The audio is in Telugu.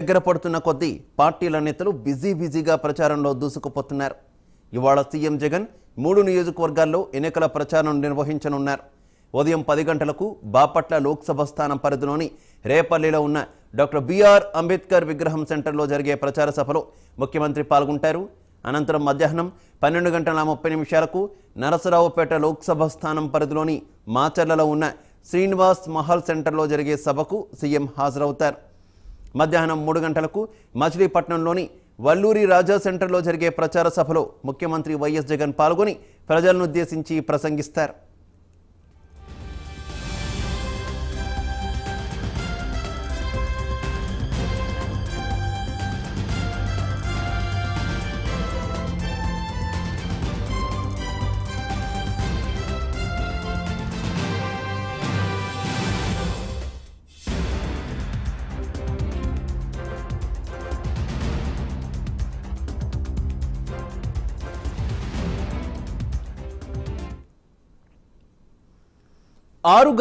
దగ్గర పడుతున్న కొద్దీ పార్టీల నేతలు బిజీగా ప్రచారంలో దూసుకుపోతున్నారు. ఇవాళ సీఎం జగన్ 3 నియోజకవర్గాల్లో ఎన్నికల ప్రచారం నిర్వహించనున్నారు. ఉదయం 10 గంటలకు బాపట్ల లోక్సభ స్థానం పరిధిలోని రేపల్లిలో ఉన్న డాక్టర్ బిఆర్ అంబేద్కర్ విగ్రహం సెంటర్లో జరిగే ప్రచార సభలో ముఖ్యమంత్రి పాల్గొంటారు. అనంతరం మధ్యాహ్నం 12:30 నరసరావుపేట లోక్సభ స్థానం పరిధిలోని మాచర్లలో ఉన్న శ్రీనివాస్ మహల్ సెంటర్లో జరిగే సభకు సీఎం హాజరవుతారు. మధ్యాహ్నం 3 గంటలకు మచిలీపట్నంలోని వల్లూరి రాజా సెంటర్లో జరిగే ప్రచార సభలో ముఖ్యమంత్రి వైఎస్ జగన్ పాల్గొని ప్రజలను ఉద్దేశించి ప్రసంగిస్తారు. ఆరు